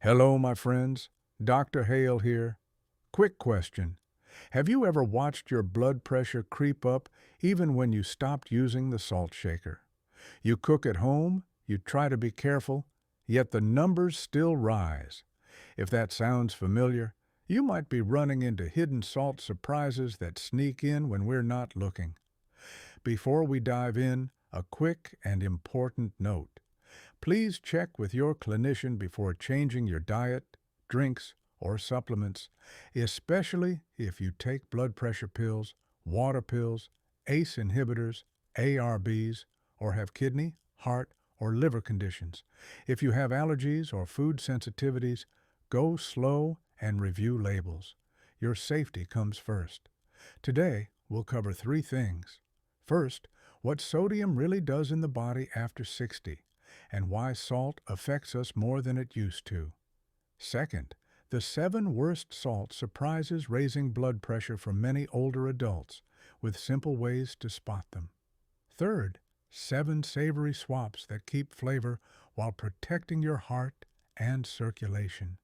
Hello, my friends. Dr. Hale here. Quick question. Have you ever watched your blood pressure creep up even when you stopped using the salt shaker? You cook at home, you try to be careful, yet the numbers still rise. If that sounds familiar, you might be running into hidden salt surprises that sneak in when we're not looking. Before we dive in, a quick and important note. Please check with your clinician before changing your diet, drinks, or supplements, especially if you take blood pressure pills, water pills, ACE inhibitors, ARBs, or have kidney, heart, or liver conditions. If you have allergies or food sensitivities, go slow and review labels. Your safety comes first. Today, we'll cover three things. First, what sodium really does in the body after 60, and why salt affects us more than it used to. Second, the 7 worst salt surprises raising blood pressure for many older adults, with simple ways to spot them. Third, 7 savory swaps that keep flavor while protecting your heart and circulation.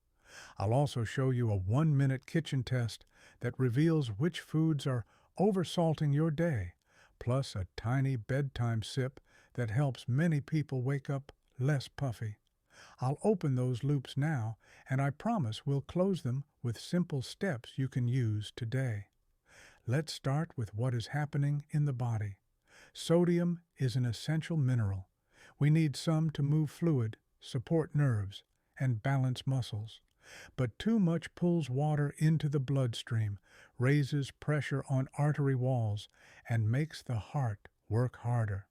I'll also show you a 1-minute kitchen test that reveals which foods are oversalting your day, plus a tiny bedtime sip that helps many people wake up less puffy. I'll open those loops now, and I promise we'll close them with simple steps you can use today. Let's start with what is happening in the body. Sodium is an essential mineral. We need some to move fluid, support nerves, and balance muscles. But too much pulls water into the bloodstream, raises pressure on artery walls, and makes the heart work harder.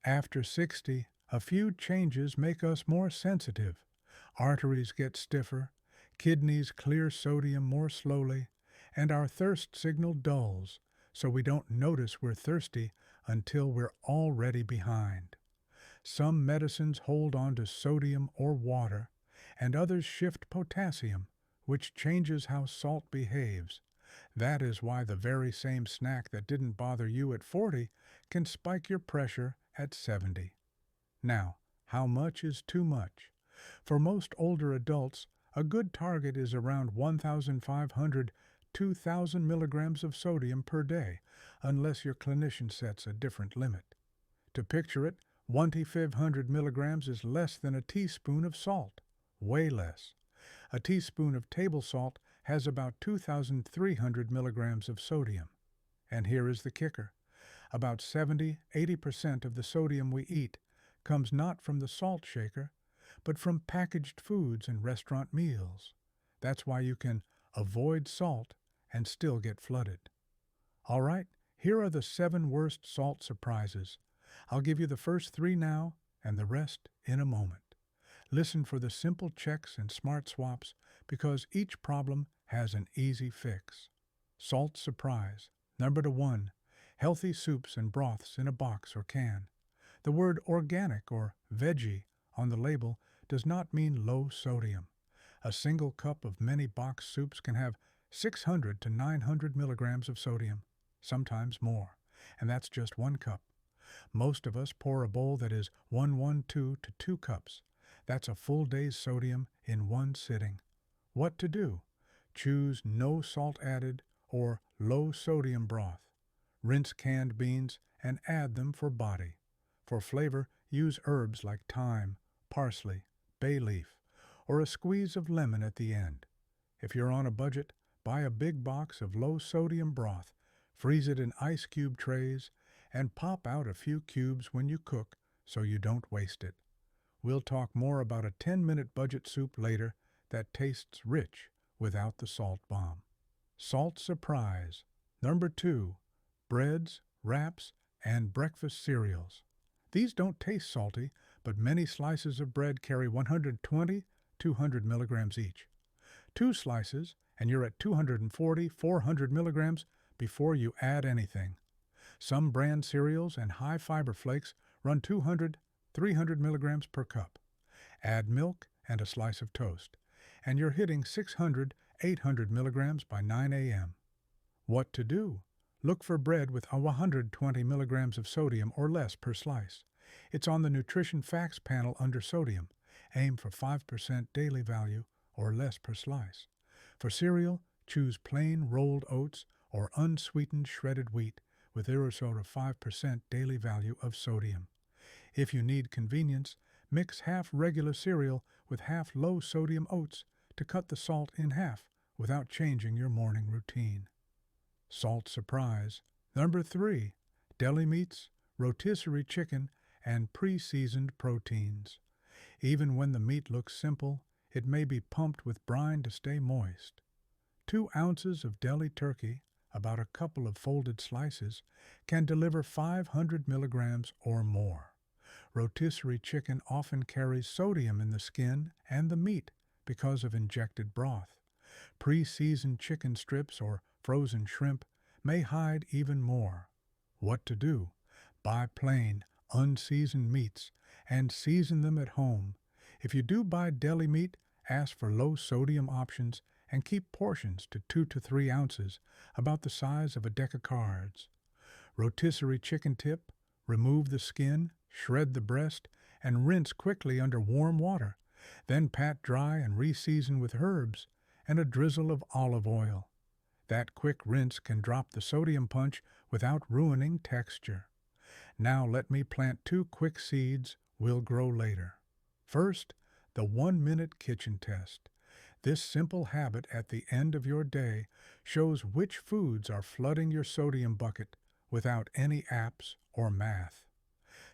After 60, a few changes make us more sensitive. Arteries get stiffer, kidneys clear sodium more slowly, and our thirst signal dulls, so we don't notice we're thirsty until we're already behind. Some medicines hold on to sodium or water, and others shift potassium, which changes how salt behaves. That is why the very same snack that didn't bother you at 40 can spike your pressure at 70. Now, how much is too much? For most older adults, a good target is around 1,500 2,000 milligrams of sodium per day, unless your clinician sets a different limit. To picture it, 1,500 milligrams is less than a teaspoon of salt, way less. A teaspoon of table salt has about 2,300 milligrams of sodium. And here is the kicker. About 70–80% of the sodium we eat comes not from the salt shaker, but from packaged foods and restaurant meals. That's why you can avoid salt and still get flooded. All right, here are the 7 worst salt surprises. I'll give you the first 3 now and the rest in a moment. Listen for the simple checks and smart swaps because each problem has an easy fix. Salt surprise. Number 1, healthy soups and broths in a box or can. The word organic or veggie on the label does not mean low sodium. A single cup of many box soups can have 600 to 900 milligrams of sodium, sometimes more, and that's just 1 cup. Most of us pour a bowl that is 112 to 2 cups. That's a full day's sodium in 1 sitting. What to do? Choose no salt added or low sodium broth. Rinse canned beans and add them for body. For flavor, use herbs like thyme, parsley, bay leaf, or a squeeze of lemon at the end. If you're on a budget, buy a big box of low-sodium broth, freeze it in ice cube trays, and pop out a few cubes when you cook so you don't waste it. We'll talk more about a 10-minute budget soup later that tastes rich without the salt bomb. Salt surprise. Number 2, breads, wraps, and breakfast cereals. These don't taste salty, but many slices of bread carry 120–200 milligrams each. 2 slices, and you're at 240–400 milligrams before you add anything. Some brand cereals and high-fiber flakes run 200–300 milligrams per cup. Add milk and a slice of toast, and you're hitting 600–800 milligrams by 9 a.m. What to do? Look for bread with 120 milligrams of sodium or less per slice. It's on the nutrition facts panel under sodium, Aim for 5% daily value or less per slice. For cereal, choose plain rolled oats or unsweetened shredded wheat with aerosol of 5% daily value of sodium. If you need convenience, mix half regular cereal with half low-sodium oats to cut the salt in half without changing your morning routine. Salt surprise. Number 3. Deli meats, rotisserie chicken, and pre-seasoned proteins. Even when the meat looks simple, it may be pumped with brine to stay moist. 2 ounces of deli turkey, about a couple of folded slices, can deliver 500 milligrams or more. Rotisserie chicken often carries sodium in the skin and the meat because of injected broth. Pre-seasoned chicken strips or frozen shrimp may hide even more. What to do? Buy plain, unseasoned meats and season them at home. If you do buy deli meat, ask for low-sodium options and keep portions to 2 to 3 ounces, about the size of a deck of cards. Rotisserie chicken tip: remove the skin, shred the breast, and rinse quickly under warm water. Then pat dry and re-season with herbs and a drizzle of olive oil. That quick rinse can drop the sodium punch without ruining texture. Now let me plant 2 quick seeds we'll grow later. First, the 1-minute kitchen test. This simple habit at the end of your day shows which foods are flooding your sodium bucket without any apps or math.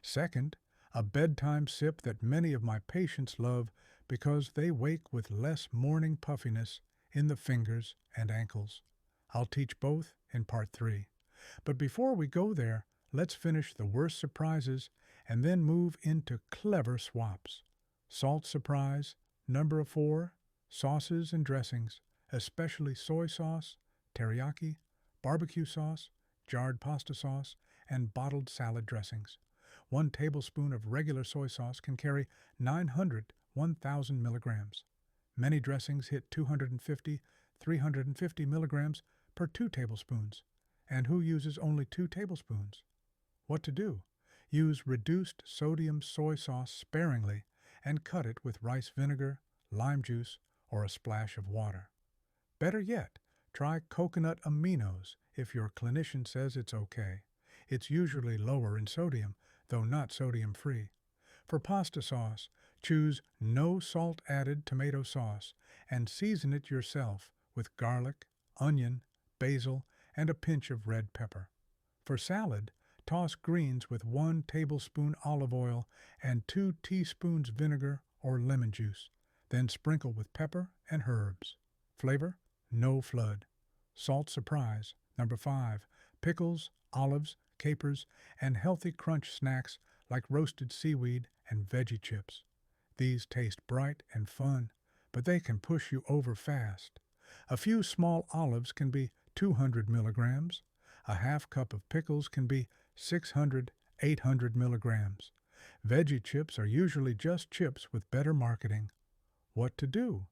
Second, a bedtime sip that many of my patients love because they wake with less morning puffiness in the fingers and ankles. I'll teach both in part 3. But before we go there, let's finish the worst surprises and then move into clever swaps. Salt surprise, number 4, sauces and dressings, especially soy sauce, teriyaki, barbecue sauce, jarred pasta sauce, and bottled salad dressings. 1 tablespoon of regular soy sauce can carry 1,000 milligrams. Many dressings hit 350 milligrams per 2 tablespoons. And who uses only 2 tablespoons? What to do? Use reduced sodium soy sauce sparingly and cut it with rice vinegar, lime juice, or a splash of water. Better yet, try coconut aminos if your clinician says it's okay. It's usually lower in sodium, though not sodium-free. For pasta sauce, choose no salt-added tomato sauce and season it yourself with garlic, onion, basil, and a pinch of red pepper. For salad, toss greens with 1 tablespoon olive oil and 2 teaspoons vinegar or lemon juice. Then sprinkle with pepper and herbs. Flavor: no flood. Salt surprise, number 5, pickles, olives, capers, and healthy crunch snacks like roasted seaweed and veggie chips. These taste bright and fun, but they can push you over fast. A few small olives can be 200 milligrams. A half cup of pickles can be 800 milligrams. Veggie chips are usually just chips with better marketing. What to do?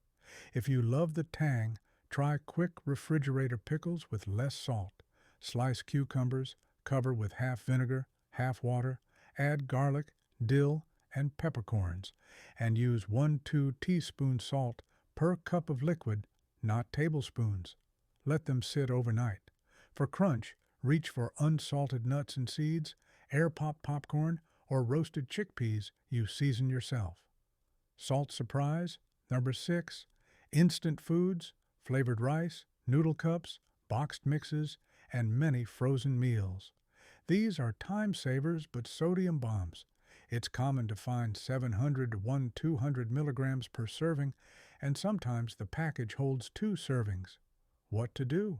If you love the tang, try quick refrigerator pickles with less salt. Slice cucumbers, cover with half vinegar, half water, add garlic, dill, and peppercorns, and use 1-2 teaspoons salt per cup of liquid, not tablespoons. Let them sit overnight. For crunch, reach for unsalted nuts and seeds, air-pop popcorn, or roasted chickpeas you season yourself. Salt surprise, number 6, instant foods, flavored rice, noodle cups, boxed mixes, and many frozen meals. These are time savers but sodium bombs. It's common to find 700 to 200 milligrams per serving, and sometimes the package holds 2 servings. What to do?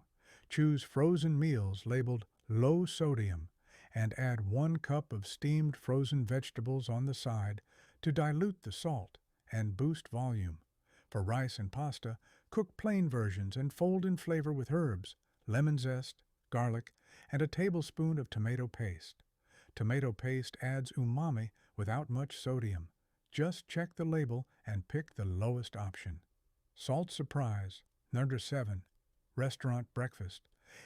Choose frozen meals labeled low sodium and add 1 cup of steamed frozen vegetables on the side to dilute the salt and boost volume. For rice and pasta, cook plain versions and fold in flavor with herbs, lemon zest, garlic, and a tablespoon of tomato paste. Tomato paste adds umami without much sodium. Just check the label and pick the lowest option. Salt surprise, number 7, restaurant breakfast.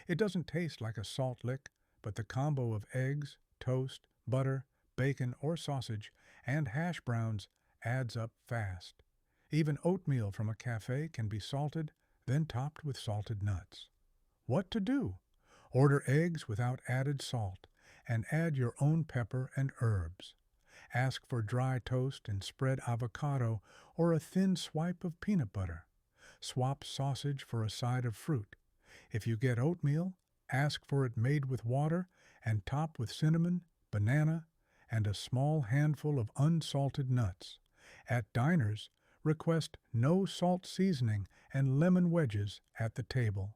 It doesn't taste like a salt lick, but the combo of eggs, toast, butter, bacon, or sausage, and hash browns adds up fast. Even oatmeal from a cafe can be salted, then topped with salted nuts. What to do? Order eggs without added salt and add your own pepper and herbs. Ask for dry toast and spread avocado or a thin swipe of peanut butter. Swap sausage for a side of fruit. If you get oatmeal, ask for it made with water and top with cinnamon, banana, and a small handful of unsalted nuts. At diners, request no salt seasoning and lemon wedges at the table.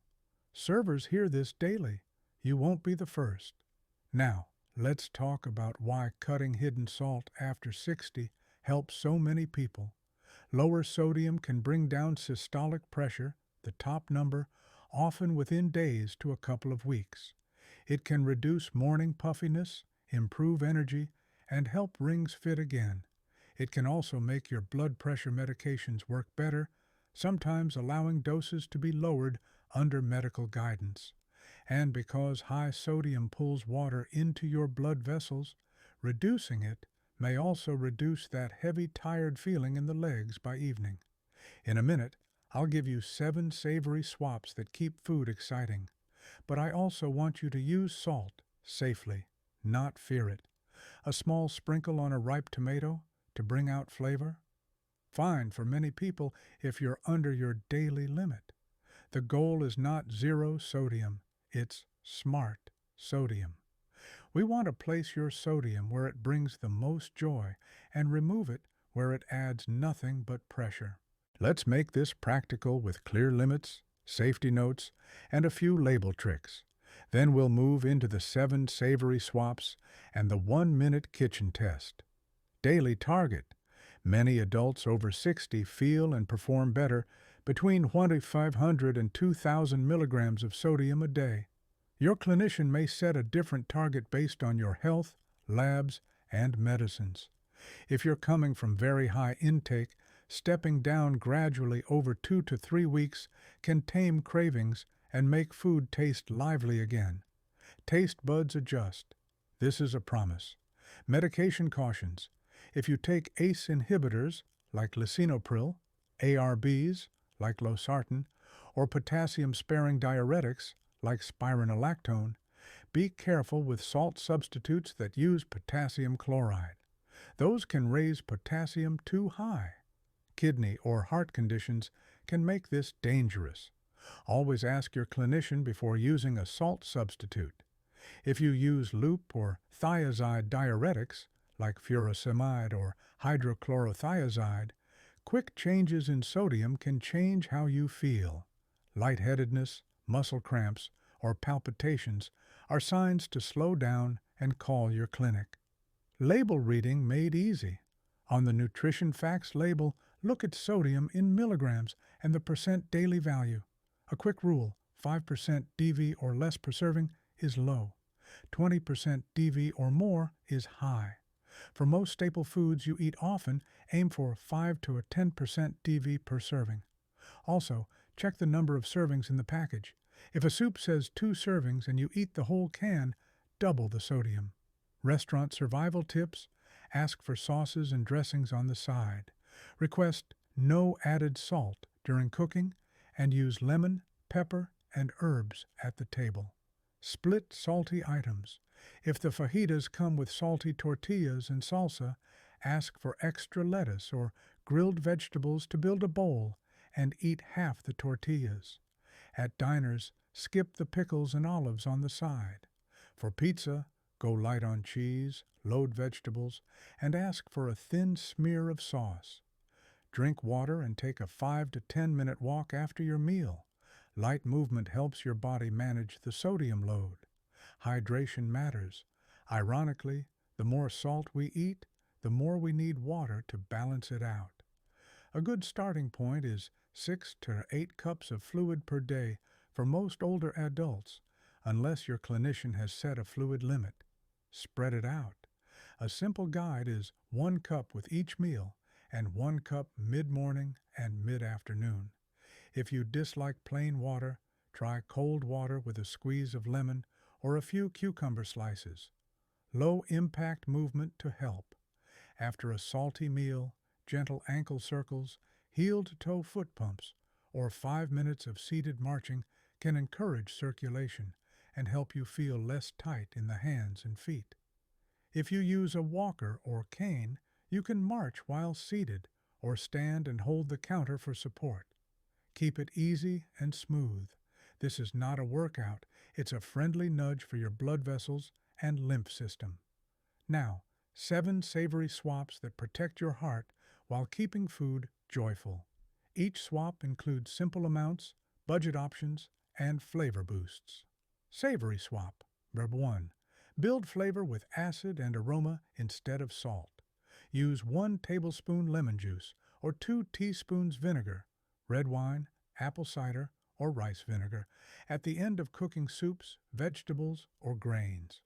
Servers hear this daily. You won't be the first. Now, let's talk about why cutting hidden salt after 60 helps so many people. Lower sodium can bring down systolic pressure, the top number, often within days to a couple of weeks. It can reduce morning puffiness, improve energy, and help rings fit again. It can also make your blood pressure medications work better, sometimes allowing doses to be lowered under medical guidance. And because high sodium pulls water into your blood vessels, reducing it may also reduce that heavy, tired feeling in the legs by evening. In a minute, I'll give you 7 savory swaps that keep food exciting. But I also want you to use salt safely, not fear it. A small sprinkle on a ripe tomato to bring out flavor? Fine for many people if you're under your daily limit. The goal is not zero sodium, it's smart sodium. We want to place your sodium where it brings the most joy and remove it where it adds nothing but pressure. Let's make this practical with clear limits, safety notes, and a few label tricks. Then we'll move into the 7 savory swaps and the 1-minute kitchen test. Daily target. Many adults over 60 feel and perform better between 2,500 and 2,000 milligrams of sodium a day. Your clinician may set a different target based on your health, labs, and medicines. If you're coming from very high intake, stepping down gradually over 2 to 3 weeks can tame cravings and make food taste lively again. Taste buds adjust. This is a promise. Medication cautions. If you take ACE inhibitors, like lisinopril, ARBs, like losartan, or potassium-sparing diuretics, like spironolactone, be careful with salt substitutes that use potassium chloride. Those can raise potassium too high. Kidney or heart conditions can make this dangerous. Always ask your clinician before using a salt substitute. If you use loop or thiazide diuretics, like furosemide or hydrochlorothiazide, quick changes in sodium can change how you feel. Lightheadedness, muscle cramps, or palpitations are signs to slow down and call your clinic. Label reading made easy. On the nutrition facts label, look at sodium in milligrams and the percent daily value. A quick rule, 5% DV or less per serving is low. 20% DV or more is high. For most staple foods you eat often, aim for 5 to 10% DV per serving. Also, check the number of servings in the package. If a soup says 2 servings and you eat the whole can, double the sodium. Restaurant survival tips: ask for sauces and dressings on the side. Request no added salt during cooking and use lemon, pepper, and herbs at the table. Split salty items. If the fajitas come with salty tortillas and salsa, ask for extra lettuce or grilled vegetables to build a bowl and eat half the tortillas. At diners, skip the pickles and olives on the side. For pizza, go light on cheese, load vegetables, and ask for a thin smear of sauce. Drink water and take a 5 to 10-minute walk after your meal. Light movement helps your body manage the sodium load. Hydration matters. Ironically, the more salt we eat, the more we need water to balance it out. A good starting point is 6 to 8 cups of fluid per day for most older adults, unless your clinician has set a fluid limit. Spread it out. A simple guide is 1 cup with each meal and 1 cup mid-morning and mid-afternoon. If you dislike plain water, try cold water with a squeeze of lemon or a few cucumber slices. Low-impact movement to help. After a salty meal, gentle ankle circles, heel-to-toe foot pumps, or 5 minutes of seated marching can encourage circulation and help you feel less tight in the hands and feet. If you use a walker or cane, you can march while seated or stand and hold the counter for support. Keep it easy and smooth. This is not a workout, it's a friendly nudge for your blood vessels and lymph system. Now, 7 savory swaps that protect your heart while keeping food joyful. Each swap includes simple amounts, budget options, and flavor boosts. Savory swap. Number 1. Build flavor with acid and aroma instead of salt. Use 1 tablespoon lemon juice or 2 teaspoons vinegar, red wine, apple cider, or rice vinegar at the end of cooking soups, vegetables, or grains.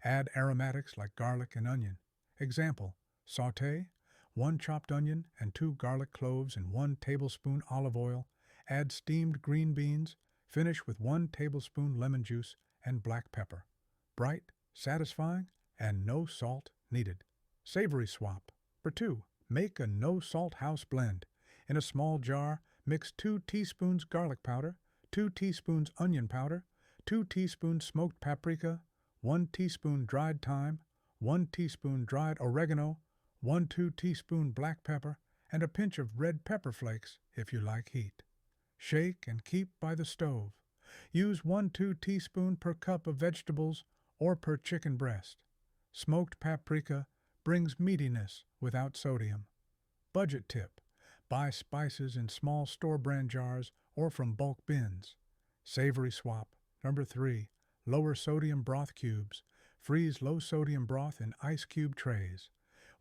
Add aromatics like garlic and onion. Example, sauté 1 chopped onion and 2 garlic cloves in 1 tablespoon olive oil. Add steamed green beans. Finish with 1 tablespoon lemon juice and black pepper. Bright, satisfying, and no salt needed. Savory swap. Number 2. Make a no-salt house blend. In a small jar, mix 2 teaspoons garlic powder, 2 teaspoons onion powder, 2 teaspoons smoked paprika, 1 teaspoon dried thyme, 1 teaspoon dried oregano, 1/2 teaspoon black pepper, and a pinch of red pepper flakes if you like heat. Shake and keep by the stove. Use 1/2 teaspoon per cup of vegetables or per chicken breast. Smoked paprika brings meatiness without sodium. Budget tip. Buy spices in small store-brand jars or from bulk bins. Savory swap. Number 3. Lower sodium broth cubes. Freeze low-sodium broth in ice cube trays.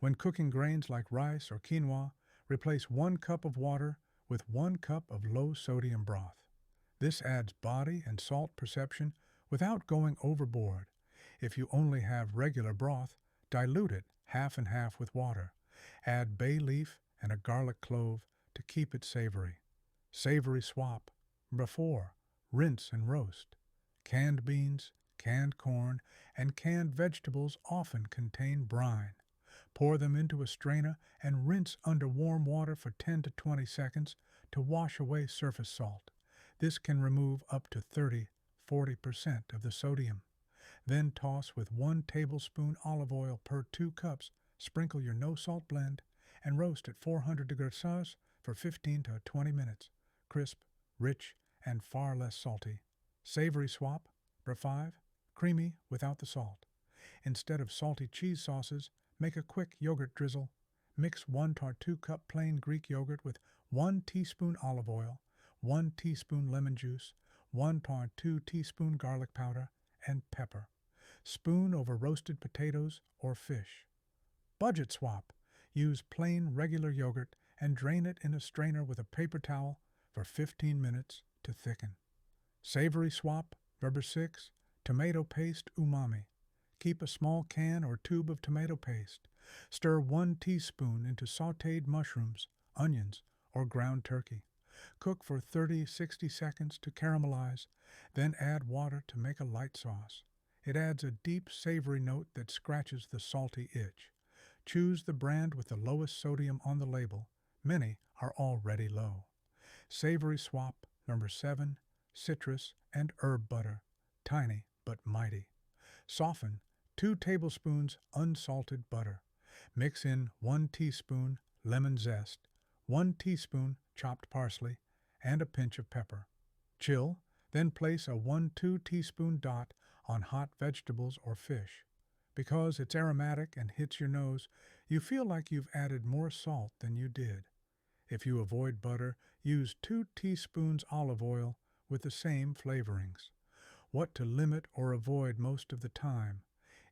When cooking grains like rice or quinoa, replace 1 cup of water with 1 cup of low-sodium broth. This adds body and salt perception without going overboard. If you only have regular broth, dilute it half and half with water. Add bay leaf and a garlic clove to keep it savory. Savory swap. Number 4. Rinse and roast. Canned beans, canned corn, and canned vegetables often contain brine. Pour them into a strainer and rinse under warm water for 10 to 20 seconds to wash away surface salt. This can remove up to 30–40% of the sodium. Then toss with 1 tablespoon olive oil per 2 cups. Sprinkle your no-salt blend and roast at 400 degrees Celsius for 15 to 20 minutes. Crisp, rich, and far less salty. Savory swap. Number 5. Creamy without the salt. Instead of salty cheese sauces, make a quick yogurt drizzle. Mix 1 to 2 cup plain Greek yogurt with 1 teaspoon olive oil, 1 teaspoon lemon juice, 1 to 2 teaspoon garlic powder, and pepper. Spoon over roasted potatoes or fish. Budget swap. Use plain regular yogurt and drain it in a strainer with a paper towel for 15 minutes to thicken. Savory swap. Number 6. Tomato paste umami. Keep a small can or tube of tomato paste. Stir 1 teaspoon into sautéed mushrooms, onions, or ground turkey. Cook for 30–60 seconds to caramelize, then add water to make a light sauce. It adds a deep savory note that scratches the salty itch. Choose the brand with the lowest sodium on the label. Many are already low. Savory swap. Number 7. Citrus and herb butter. Tiny but mighty. Soften 2 tablespoons unsalted butter. Mix in 1 teaspoon lemon zest, 1 teaspoon chopped parsley, and a pinch of pepper. Chill, then place a 1–2 teaspoon dot on hot vegetables or fish. Because it's aromatic and hits your nose, you feel like you've added more salt than you did. If you avoid butter, use 2 teaspoons olive oil with the same flavorings. What to limit or avoid most of the time: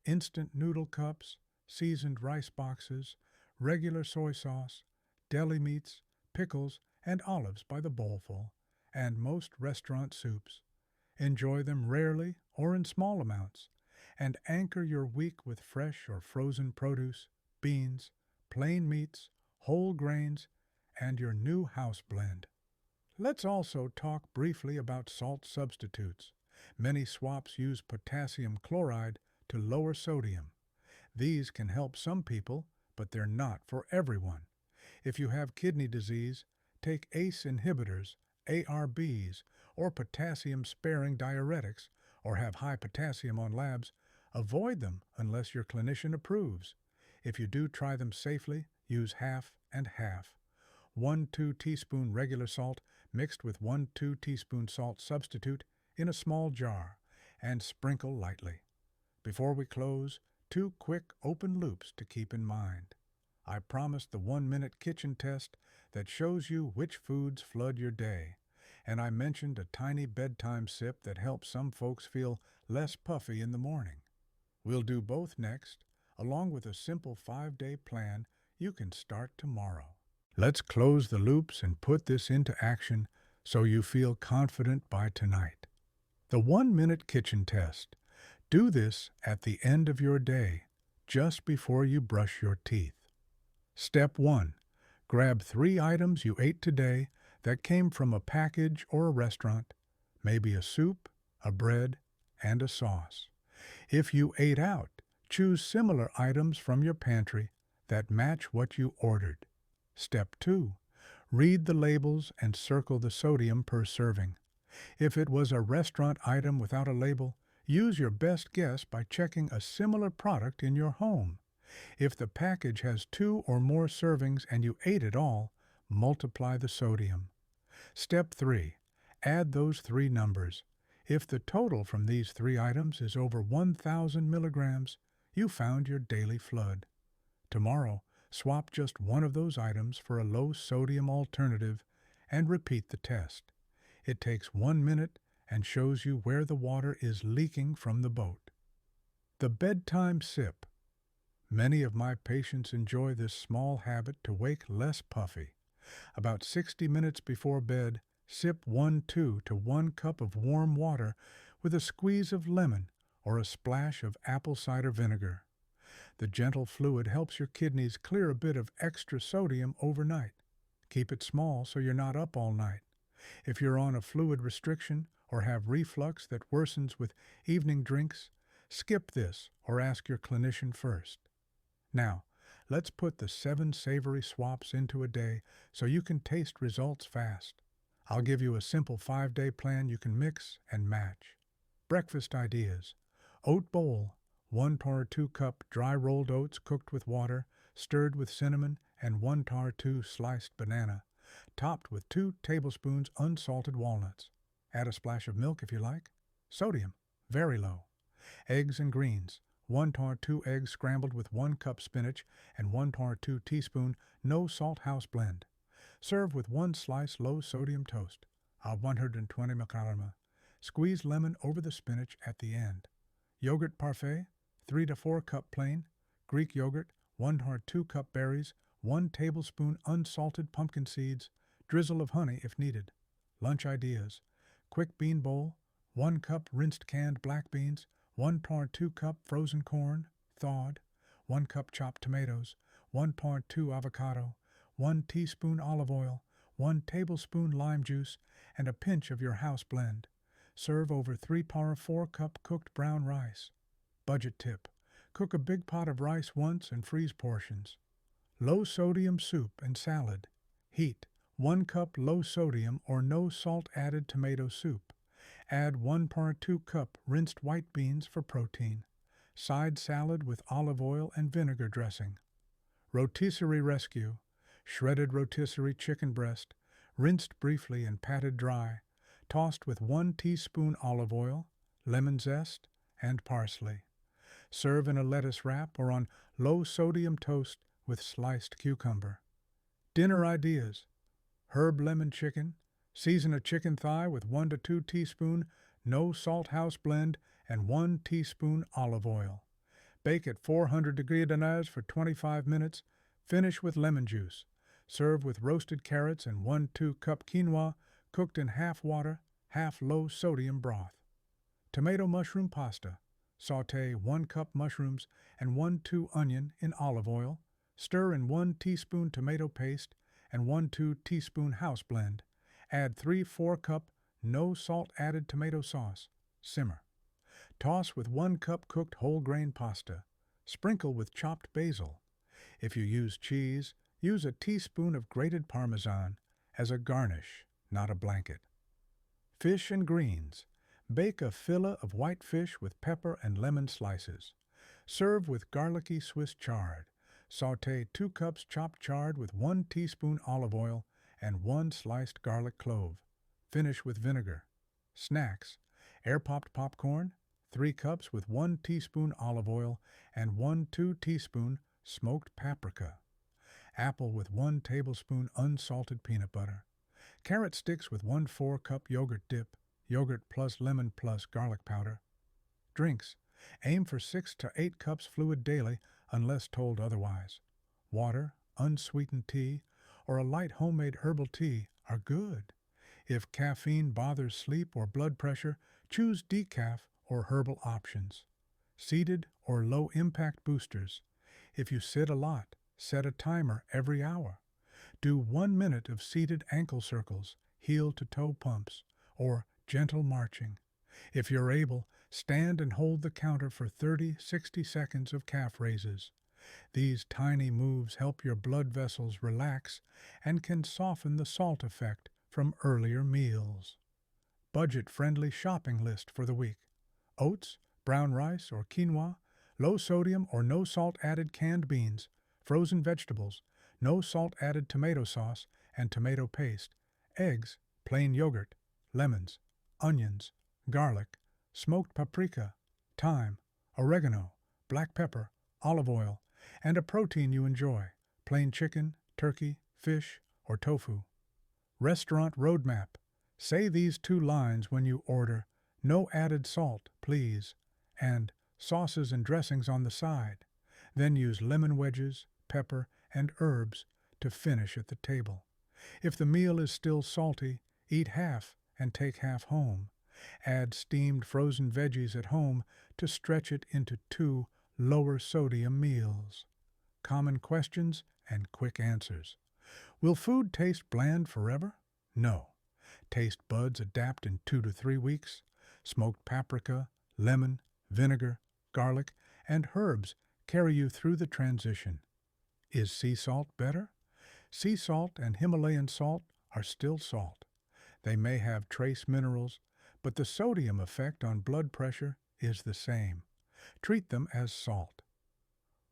instant noodle cups, seasoned rice boxes, regular soy sauce, deli meats, pickles, and olives by the bowlful, and most restaurant soups. Enjoy them rarely or in small amounts, and anchor your week with fresh or frozen produce, beans, plain meats, whole grains, and your new house blend. Let's also talk briefly about salt substitutes. Many swaps use potassium chloride to lower sodium. These can help some people, but they're not for everyone. If you have kidney disease, take ACE inhibitors, ARBs, or potassium-sparing diuretics, or have high potassium on labs. Avoid them unless your clinician approves. If you do try them safely, use half and half. 1-2 teaspoon regular salt mixed with 1-2 teaspoon salt substitute in a small jar and sprinkle lightly. Before we close, 2 quick open loops to keep in mind. I promised the 1-minute kitchen test that shows you which foods flood your day, and I mentioned a tiny bedtime sip that helps some folks feel less puffy in the morning. We'll do both next, along with a simple 5-day plan you can start tomorrow. Let's close the loops and put this into action so you feel confident by tonight. The 1-minute kitchen test. Do this at the end of your day, just before you brush your teeth. Step 1. Grab 3 items you ate today that came from a package or a restaurant, maybe a soup, a bread, and a sauce. If you ate out, choose similar items from your pantry that match what you ordered. Step 2. Read the labels and circle the sodium per serving. If it was a restaurant item without a label, use your best guess by checking a similar product in your home. If the package has 2 or more servings and you ate it all, multiply the sodium. Step 3. Add those 3 numbers. If the total from these 3 items is over 1,000 milligrams, you found your daily flood. Tomorrow, swap just one of those items for a low-sodium alternative and repeat the test. It takes 1 minute and shows you where the water is leaking from the boat. The bedtime sip. Many of my patients enjoy this small habit to wake less puffy. About 60 minutes before bed, sip 1-2 to 1 cup of warm water with a squeeze of lemon or a splash of apple cider vinegar. The gentle fluid helps your kidneys clear a bit of extra sodium overnight. Keep it small so you're not up all night. If you're on a fluid restriction or have reflux that worsens with evening drinks, skip this or ask your clinician first. Now, let's put the 7 savory swaps into a day so you can taste results fast. I'll give you a simple 5-day plan you can mix and match. Breakfast ideas. Oat bowl. 1 tar 2 cup dry rolled oats cooked with water, stirred with cinnamon, and 1 tar 2 sliced banana, topped with 2 tablespoons unsalted walnuts. Add a splash of milk if you like. Sodium, very low. Eggs and greens. 1 tar 2 eggs scrambled with 1 cup spinach and 1 tar 2 teaspoon no salt house blend. Serve with 1 slice low sodium toast, 120 mcg. Squeeze lemon over the spinach at the end. Yogurt parfait, 3 to 4 cup plain. Greek yogurt, 1 tar 2 cup berries, 1 tablespoon unsalted pumpkin seeds, drizzle of honey if needed. Lunch ideas. Quick bean bowl, 1 cup rinsed canned black beans, 1 tar 2 cup frozen corn, thawed, 1 cup chopped tomatoes, 1 tar 2 avocado, 1 teaspoon olive oil, 1 tablespoon lime juice, and a pinch of your house blend. Serve over 3 tar 4 cup cooked brown rice. Budget tip. Cook a big pot of rice once and freeze portions. Low sodium soup and salad. Heat. 1 cup low sodium or no salt added tomato soup. Add 1 tar 2 cup rinsed white beans for protein. Side salad with olive oil and vinegar dressing. Rotisserie rescue. Shredded rotisserie chicken breast, rinsed briefly and patted dry, tossed with 1 teaspoon olive oil, lemon zest, and parsley. Serve in a lettuce wrap or on low-sodium toast with sliced cucumber. Dinner ideas. Herb lemon chicken. Season a chicken thigh with 1 to 2 teaspoon no salt house blend and 1 teaspoon olive oil. Bake at 400 degrees for 25 minutes. Finish with lemon juice. Serve with roasted carrots and 1-2 cup quinoa cooked in half water, half low sodium broth. Tomato mushroom pasta. Sauté 1 cup mushrooms and 1-2 onion in olive oil. Stir in 1 teaspoon tomato paste and 1-2 teaspoon house blend. Add 3-4 cup no salt added tomato sauce. Simmer. Toss with 1 cup cooked whole grain pasta. Sprinkle with chopped basil. If you use cheese, Use a teaspoon of grated Parmesan as a garnish, not a blanket. Fish and greens. Bake a fillet of white fish with pepper and lemon slices. Serve with garlicky Swiss chard. Sauté 2 cups chopped chard with 1 teaspoon olive oil and 1 sliced garlic clove. Finish with vinegar. Snacks. Air-popped popcorn, 3 cups with 1 teaspoon olive oil and 2 teaspoon smoked paprika. Apple with 1 tablespoon unsalted peanut butter. Carrot sticks with 1/4 cup yogurt dip, yogurt plus lemon plus garlic powder. Drinks. Aim for 6 to 8 cups fluid daily unless told otherwise. Water, unsweetened tea, or a light homemade herbal tea are good. If caffeine bothers sleep or blood pressure, choose decaf or herbal options. Seated or low-impact boosters. If you sit a lot, set a timer every hour. Do 1 minute of seated ankle circles, heel-to-toe pumps, or gentle marching. If you're able, stand and hold the counter for 30-60 seconds of calf raises. These tiny moves help your blood vessels relax and can soften the salt effect from earlier meals. Budget-friendly shopping list for the week. Oats, brown rice or quinoa, low sodium or no salt added canned beans, frozen vegetables, no salt added tomato sauce and tomato paste, eggs, plain yogurt, lemons, onions, garlic, smoked paprika, thyme, oregano, black pepper, olive oil, and a protein you enjoy, plain chicken, turkey, fish, or tofu. Restaurant roadmap. Say these 2 lines when you order, "No added salt, please," and "sauces and dressings on the side." Then use lemon wedges, pepper, and herbs to finish at the table. If the meal is still salty, eat half and take half home. Add steamed frozen veggies at home to stretch it into 2 lower sodium meals. Common questions and quick answers. Will food taste bland forever? No. Taste buds adapt in 2 to 3 weeks. Smoked paprika, lemon, vinegar, garlic, and herbs carry you through the transition. Is sea salt better? Sea salt and Himalayan salt are still salt. They may have trace minerals, but the sodium effect on blood pressure is the same. Treat them as salt.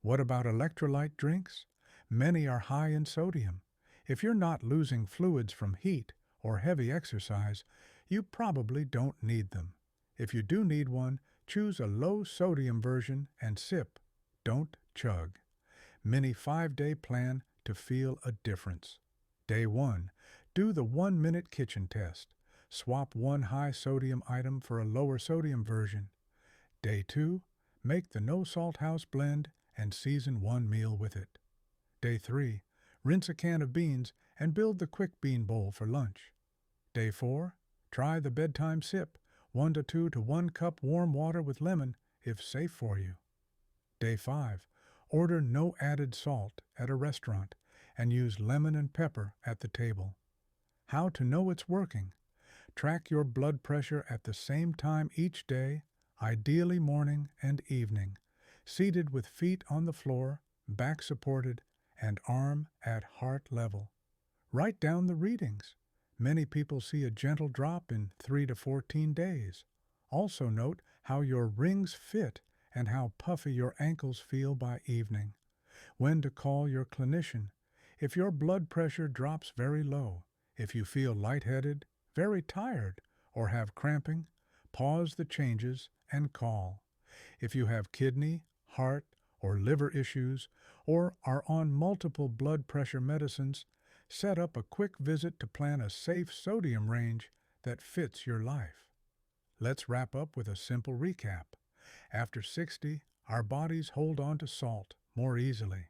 What about electrolyte drinks? Many are high in sodium. If you're not losing fluids from heat or heavy exercise, you probably don't need them. If you do need one, choose a low-sodium version and sip. Don't chug. Mini 5-day plan to feel a difference. Day 1. Do the 1-minute kitchen test. Swap one high-sodium item for a lower-sodium version. Day 2. Make the no-salt house blend and season 1 meal with it. Day 3. Rinse a can of beans and build the quick bean bowl for lunch. Day 4. Try the bedtime sip, 1 to 2 to 1 cup warm water with lemon if safe for you. Day 5. Order no added salt at a restaurant and use lemon and pepper at the table. How to know it's working? Track your blood pressure at the same time each day, ideally morning and evening, seated with feet on the floor, back supported, and arm at heart level. Write down the readings. Many people see a gentle drop in 3 to 14 days. Also note how your rings fit and how puffy your ankles feel by evening. When to call your clinician. If your blood pressure drops very low, if you feel lightheaded, very tired, or have cramping, pause the changes and call. If you have kidney, heart, or liver issues, or are on multiple blood pressure medicines, set up a quick visit to plan a safe sodium range that fits your life. Let's wrap up with a simple recap. After 60, our bodies hold on to salt more easily.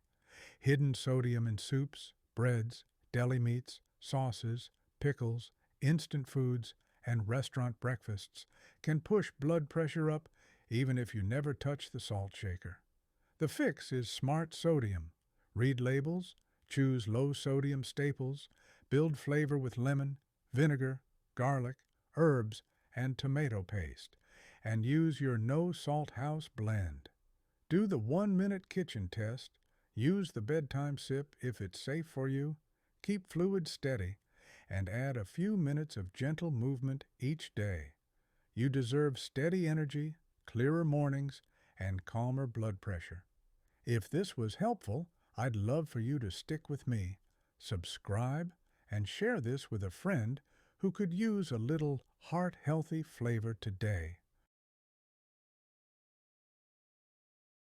Hidden sodium in soups, breads, deli meats, sauces, pickles, instant foods, and restaurant breakfasts can push blood pressure up even if you never touch the salt shaker. The fix is smart sodium. Read labels, choose low-sodium staples, build flavor with lemon, vinegar, garlic, herbs, and tomato paste, and use your no-salt house blend. Do the 1-minute kitchen test, Use the bedtime sip if it's safe for you. Keep fluids steady and add a few minutes of gentle movement each day. You deserve steady energy, clearer mornings, and calmer blood pressure. If this was helpful, I'd love for you to stick with me. Subscribe and share this with a friend who could use a little heart-healthy flavor today.